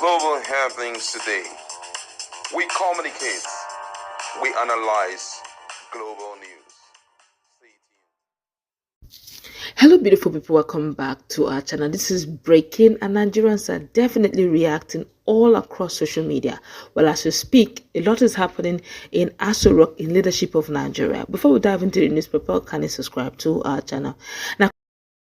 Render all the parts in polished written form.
Global happenings today. We communicate. We analyze global news. Stay tuned. Hello beautiful people, welcome back to our channel. This is Breaking, and Nigerians are definitely reacting all across social media. Well, as we speak, a lot is happening in Aso Rock in leadership of Nigeria. Before we dive into the newspaper, can you subscribe to our channel? Now,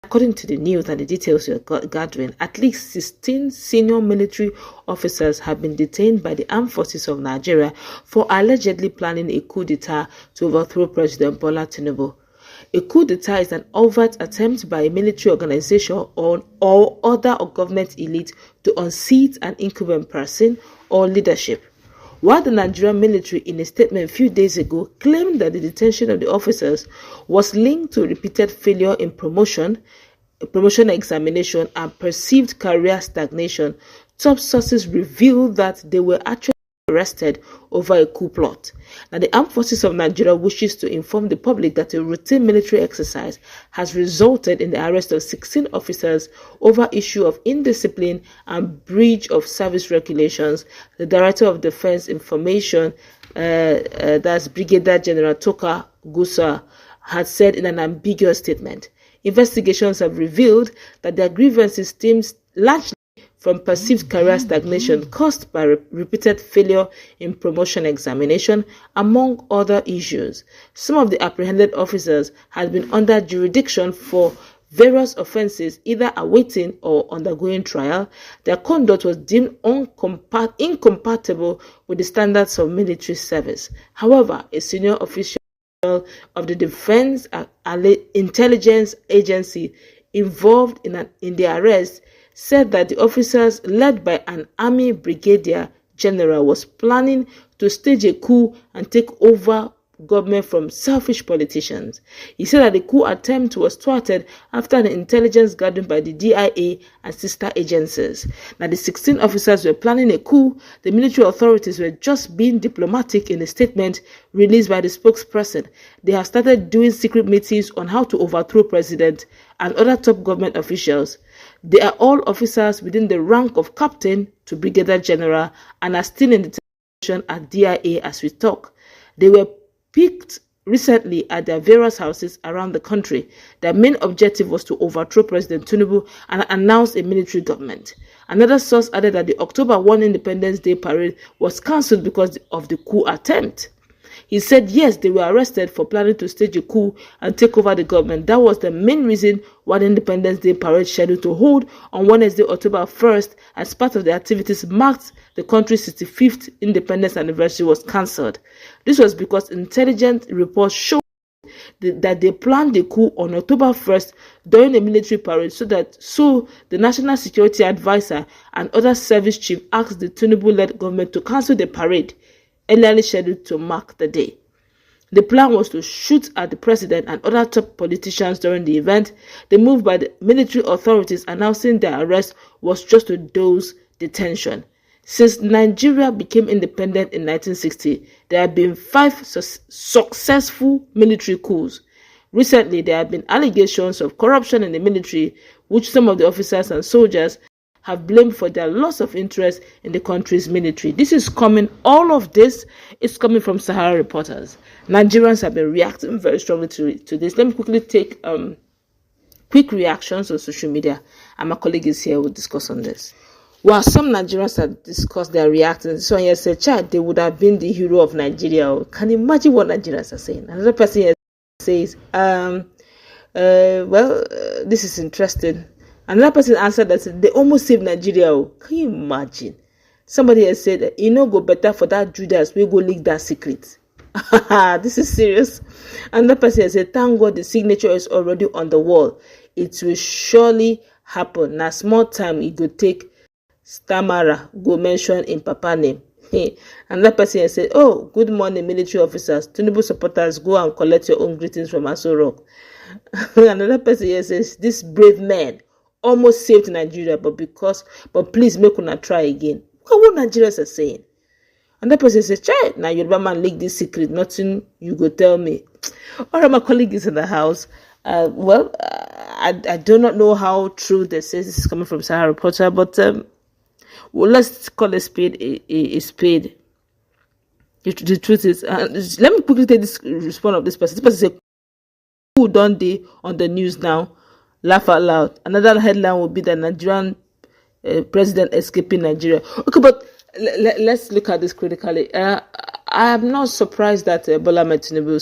according to the news and the details we are gathering, at least 16 senior military officers have been detained by the armed forces of Nigeria for allegedly planning a coup d'etat to overthrow President Bola Tinubu. A coup d'etat is an overt attempt by a military organization or other government elite to unseat an incumbent person or leadership. While the Nigerian military, in a statement a few days ago, claimed that the detention of the officers was linked to repeated failure in promotion examination and perceived career stagnation, top sources revealed that they were actually arrested over a coup plot. Now, the Armed Forces of Nigeria wishes to inform the public that a routine military exercise has resulted in the arrest of 16 officers over issue of indiscipline and breach of service regulations. The Director of Defense Information, that's Brigadier General Toka Gusa, had said in an ambiguous statement. Investigations have revealed that their grievances stems largely from perceived career stagnation caused by repeated failure in promotion examination, among other issues. Some of the apprehended officers had been under jurisdiction for various offences, either awaiting or undergoing trial. Their conduct was deemed incompatible with the standards of military service. However, a senior official of the Defense Intelligence Agency involved in the arrest said that the officers, led by an army brigadier general, was planning to stage a coup and take over government from selfish politicians. He said that the coup attempt was thwarted after an intelligence gathered by the DIA and sister agencies. Now, the 16 officers were planning a coup. The military authorities were just being diplomatic in a statement released by the spokesperson. They have started doing secret meetings on how to overthrow president and other top government officials. They are all officers within the rank of captain to brigadier general and are still in detention at DIA as we talk. They were picked recently at their various houses around the country. Their main objective was to overthrow President Tinubu and announce a military government. Another source added that the October 1 Independence Day parade was cancelled because of the coup attempt. He said, yes, they were arrested for planning to stage a coup and take over the government. That was the main reason why the Independence Day parade scheduled to hold on Wednesday, October 1st, as part of the activities marked the country's 65th independence anniversary was cancelled. This was because intelligence reports showed that they planned the coup on October 1st during a military parade, so the National Security Advisor and other service chiefs asked the Tinubu-led government to cancel the parade, earlier scheduled to mark the day. The plan was to shoot at the president and other top politicians during the event. The move by the military authorities announcing their arrest was just to dose detention. Since Nigeria became independent in 1960, there have been 5 successful military coups. Recently, there have been allegations of corruption in the military, which some of the officers and soldiers have blamed for their loss of interest in the country's military. All of this is coming from Sahara reporters. Nigerians have been reacting very strongly to this. Let me quickly take quick reactions on social media, and my colleague is here. We'll discuss on this. While some Nigerians have discussed their reactions, so here said, "Child, they would have been the hero of Nigeria." Can you imagine what Nigerians are saying? Another person here says, this is interesting. Another person answered that they almost saved Nigeria. Can you imagine? Somebody has said, go better for that Judas, we go leak that secret. This is serious. Another person has said, thank God the signature is already on the wall. It will surely happen. Now, small time, it will take Stamara, go mention in Papa name. Another person has said, oh, good morning, military officers. Tinubu supporters, go and collect your own greetings from Aso Rock. Another person here says, this brave man almost saved Nigeria, but please make una try again. What Nigerians are saying. Another person says, child, now Yoruba man leak this secret, nothing you go tell me. All right, my colleague is in the house. I do not know how true this is. This is coming from Sahara Reporter, but Well, let's call a spade a spade. The truth is, let me quickly take this response of this person. This person said, "Who done they on the news now? Laugh out loud." Another headline would be the Nigerian president escaping Nigeria. Okay, but let's look at this critically. I am not surprised that Bola Ahmed Tinubu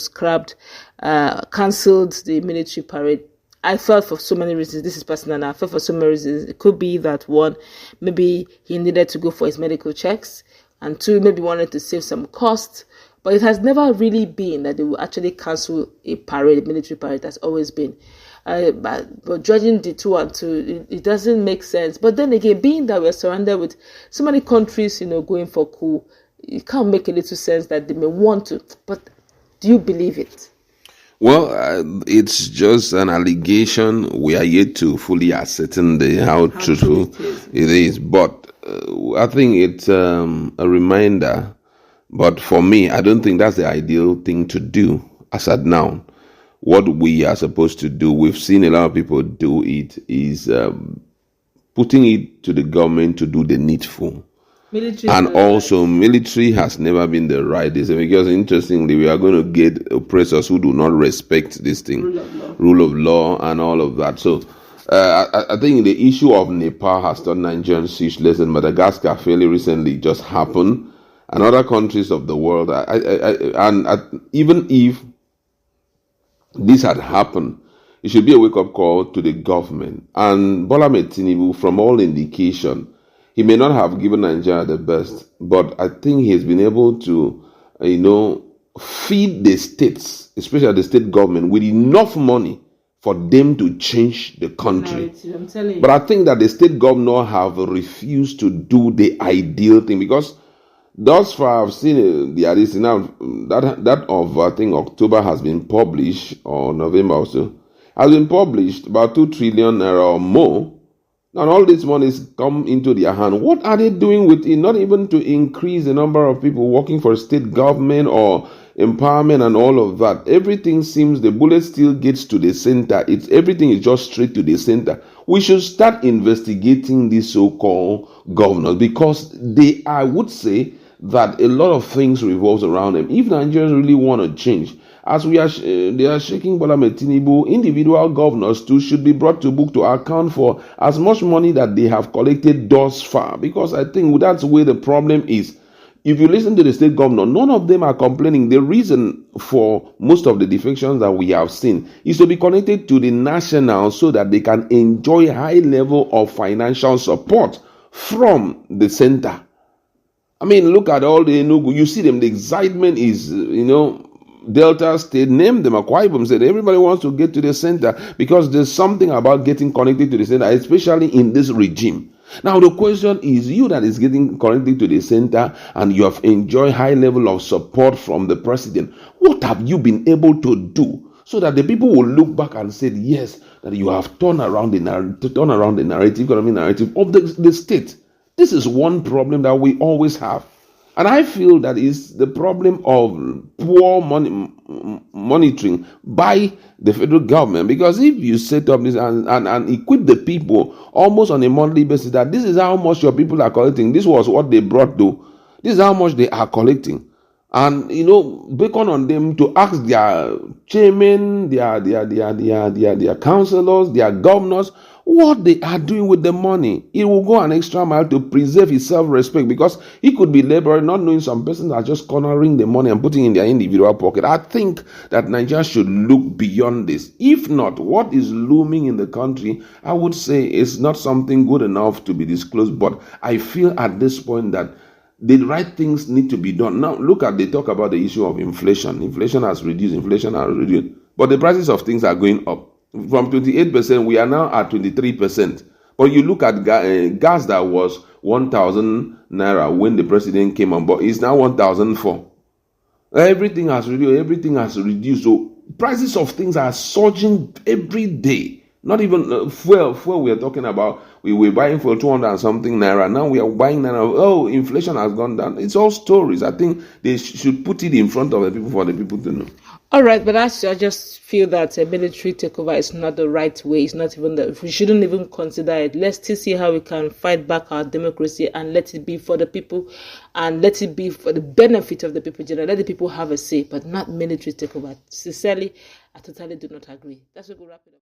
cancelled the military parade. I felt for so many reasons. This is personal. I felt for so many reasons. It could be that one, maybe he needed to go for his medical checks, and two, maybe wanted to save some costs. But it has never really been that they will actually cancel a military parade. That's always been. But judging the two and two, it doesn't make sense. But then again, being that we're surrounded with so many countries, going for coup, it can't make a little sense that they may want to. But do you believe it? Well, it's just an allegation. We are yet to fully ascertain how truthful it is. But I think it's a reminder. But for me, I don't think that's the ideal thing to do as at now. What we are supposed to do, we've seen a lot of people do it, is putting it to the government to do the needful. Military has never been the right decision, because interestingly, we are going to get oppressors who do not respect this thing, rule of law and all of that. So I think the issue of Nepal has taught Nigerians huge lesson. Madagascar fairly recently just happened, and other countries of the world. Even if this had happened, it should be a wake-up call to the government. And Bola Ahmed Tinubu, from all indication, he may not have given Nigeria the best, but I think he has been able to, feed the states, especially the state government, with enough money for them to change the country. But I think that the state governor have refused to do the ideal thing, because thus far I've seen the Addis now that of I think October has been published, or November also has been published, about 2 trillion naira or more. And all this money has come into their hand. What are they doing with it? Not even to increase the number of people working for state government or empowerment and all of that. Everything seems the bullet still gets to the center. Everything is just straight to the center. We should start investigating these so-called governors, because I would say that a lot of things revolves around them. If Nigerians really want to change, as they are shaking Bola Ahmed Tinubu, individual governors too should be brought to book to account for as much money that they have collected thus far. Because I think that's where the problem is. If you listen to the state governor, none of them are complaining. The reason for most of the defections that we have seen is to be connected to the national, so that they can enjoy high level of financial support from the center. I mean, look at all the Enugu. You see them, the excitement is, Delta State, named them Akwa Ibom, said everybody wants to get to the center, because there's something about getting connected to the center, especially in this regime. Now the question is, you that is getting connected to the center and you have enjoyed high level of support from the president, what have you been able to do so that the people will look back and say, yes, that you have turned around the narrative, economic narrative of the state? This is one problem that we always have. And I feel that is the problem of poor monitoring by the federal government. Because if you set up this and equip the people almost on a monthly basis, that this is how much your people are collecting, this was what they brought to, this is how much they are collecting. And, beckon on them to ask their chairmen, their councillors, their governors, what they are doing with the money. It will go an extra mile to preserve his self-respect, because he could be laboring, not knowing some persons are just cornering the money and putting it in their individual pocket. I think that Nigeria should look beyond this. If not, what is looming in the country, I would say, is not something good enough to be disclosed. But I feel at this point that the right things need to be done. Now, they talk about the issue of inflation. Inflation has reduced, but the prices of things are going up. From 28%, we are now at 23%. But you look at gas that was 1,000 naira when the president came on board, it's now 1,004. Everything has reduced. So prices of things are surging every day. Not even fuel we are talking about. We were buying for 200 and something naira. Now we are buying naira. Oh, inflation has gone down. It's all stories. I think they should put it in front of the people for the people to know. All right, but I just feel that a military takeover is not the right way. It's not even that we shouldn't even consider it. Let's still see how we can fight back our democracy and let it be for the people and let it be for the benefit of the people. Let the people have a say, but not military takeover. Sincerely, I totally do not agree. That's a good wrap it up.